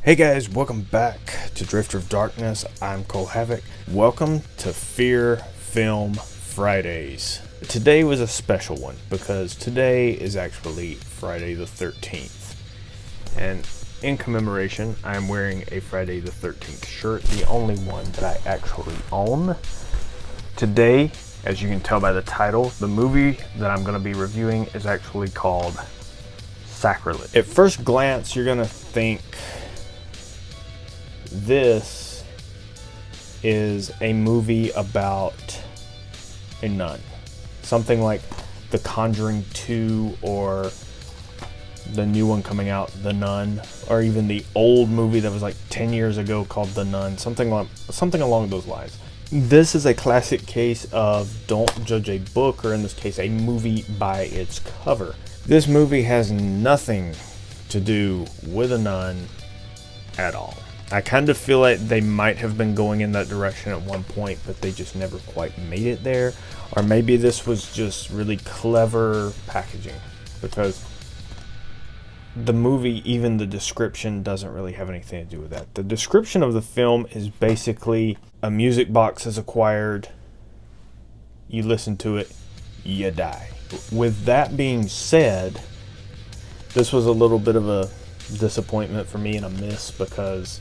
Hey guys, welcome back to Drifter of Darkness. I'm Cole Havoc. Welcome to Fear Film Fridays. Today was a special one because today is actually Friday the 13th. And in commemoration, I'm wearing a Friday the 13th shirt, the only one that I actually own. Today, as you can tell by the title, the movie that I'm going to be reviewing is actually called Sacrilege. At first glance, you're going to think this is a movie about a nun. Something like The Conjuring 2 or the new one coming out, The Nun, or even the old movie that was like 10 years ago called The Nun, something along those lines. This is a classic case of don't judge a book, or in this case, a movie by its cover. This movie has nothing to do with a nun at all. I kind of feel like they might have been going in that direction at one point, but they just never quite made it there. Or maybe this was just really clever packaging, because the movie, even the description, doesn't really have anything to do with that. The description of the film is basically a music box is acquired, you listen to it, you die. With that being said, this was a little bit of a disappointment for me and a miss, because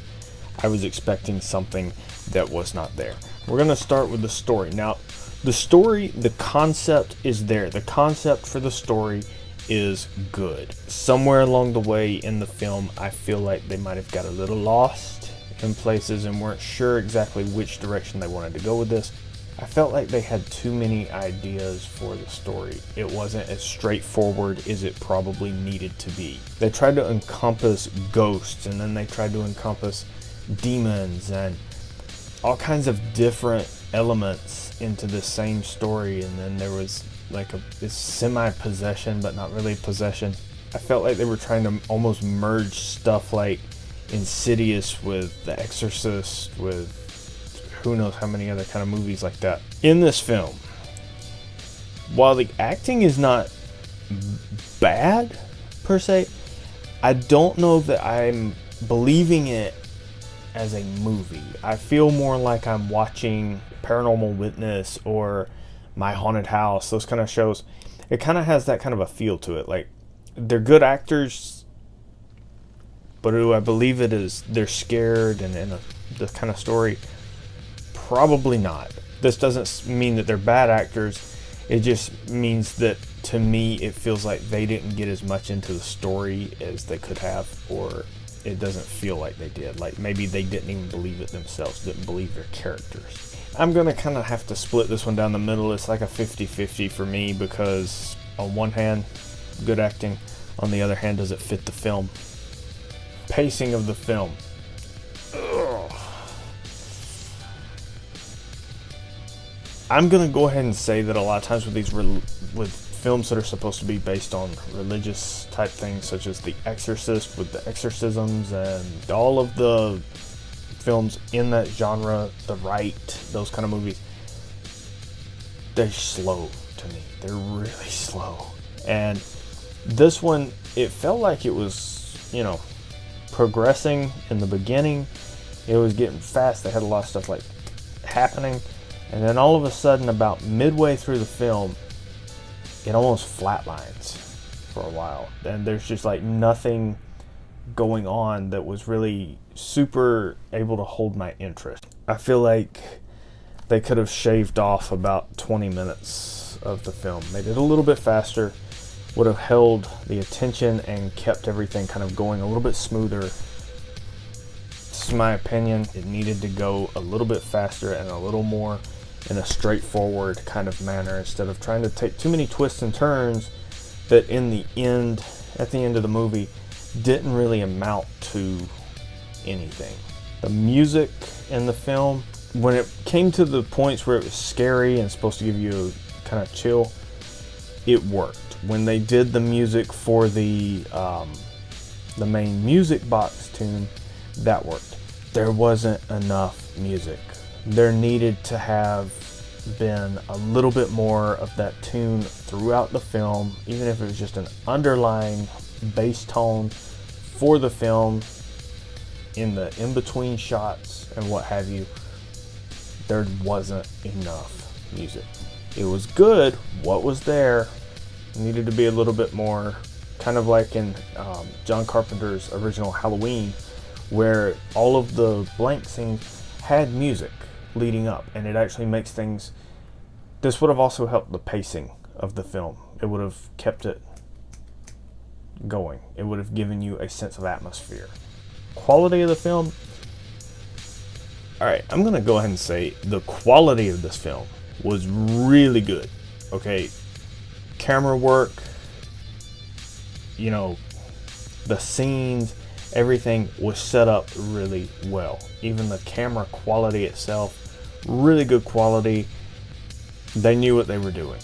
I was expecting something that was not there. We're going to start with the story. Now, the concept is there. The concept for the story is good. Somewhere along the way in the film, I feel like they might have got a little lost in places and weren't sure exactly which direction they wanted to go with this. I felt like they had too many ideas for the story. It wasn't as straightforward as it probably needed to be. They tried to encompass ghosts, and then they tried to encompass demons and all kinds of different elements into the same story, and then there was like this semi-possession but not really possession. I felt like they were trying to almost merge stuff like Insidious with The Exorcist, with who knows how many other kind of movies like that. In this film, while the acting is not bad per se, I don't know that I'm believing it as a movie. I feel more like I'm watching Paranormal Witness or My Haunted House, those kind of shows. It kind of has that kind of a feel to it. Like, they're good actors, but do I believe it is they're scared and in this kind of story? Probably not. This doesn't mean that they're bad actors. It just means that, to me, it feels like they didn't get as much into the story as they could have, or it doesn't feel like they did. Like maybe they didn't even believe it themselves, didn't believe their characters. I'm going to kind of have to split this one down the middle. It's like a 50-50 for me, because on one hand, good acting. On the other hand, does it fit the film? Pacing of the film. Ugh. I'm going to go ahead and say that a lot of times with these with films that are supposed to be based on religious type things, such as The Exorcist with the exorcisms and all of the films in that genre, The Rite, those kind of movies, they're slow to me. They're really slow. And this one, it felt like it was, progressing in the beginning. It was getting fast. They had a lot of stuff like happening. And then all of a sudden, about midway through the film, it almost flatlines for a while. And there's just like nothing going on that was really super able to hold my interest. I feel like they could have shaved off about 20 minutes of the film, made it a little bit faster, would have held the attention and kept everything kind of going a little bit smoother. This is my opinion. It needed to go a little bit faster and a little more in a straightforward kind of manner, instead of trying to take too many twists and turns that at the end of the movie didn't really amount to anything. The music in the film, when it came to the points where it was scary and supposed to give you a kind of chill, it worked. When they did the music for the main music box tune, that worked. There wasn't enough music. There needed to have been a little bit more of that tune throughout the film, even if it was just an underlying bass tone for the film. in the in-between shots and what have you, there wasn't enough music. It was good. What was there needed to be a little bit more, kind of like in John Carpenter's original Halloween, where all of the blank scenes had music leading up, and it actually makes things. This would have also helped the pacing of the film. It would have kept it going. It would have given you a sense of atmosphere. Quality of the film. Alright, I'm going to go ahead and say the quality of this film was really good. Okay, camera work, the scenes, everything was set up really well. Even the camera quality itself, really good quality. They knew what they were doing.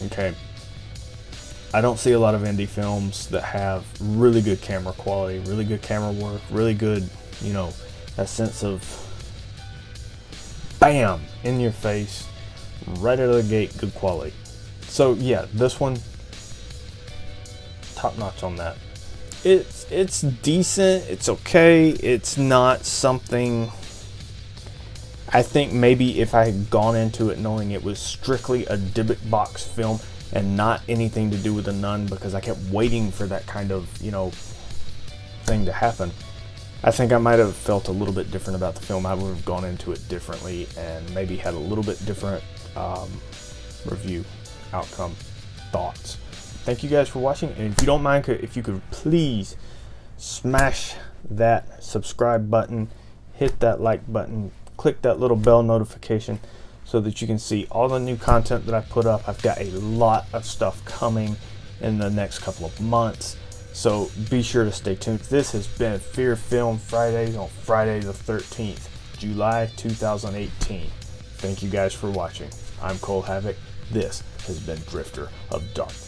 Okay, I don't see a lot of indie films that have really good camera quality, really good camera work, really good, that sense of bam, in your face, right out of the gate, good quality. So yeah, this one, top notch on that. It's decent, it's okay, it's not something. I think maybe if I had gone into it knowing it was strictly a Dybbuk box film and not anything to do with The Nun, because I kept waiting for that kind of, thing to happen, I think I might have felt a little bit different about the film. I would have gone into it differently and maybe had a little bit different review, outcome, thoughts. Thank you guys for watching, and if you don't mind, if you could please smash that subscribe button, hit that like button, click that little bell notification so that you can see all the new content that I put up. I've got a lot of stuff coming in the next couple of months, so be sure to stay tuned. This has been Fear Film Fridays on Friday the 13th, July 2018. Thank you guys for watching. I'm Cole Havoc. This has been Drifter of Darkness.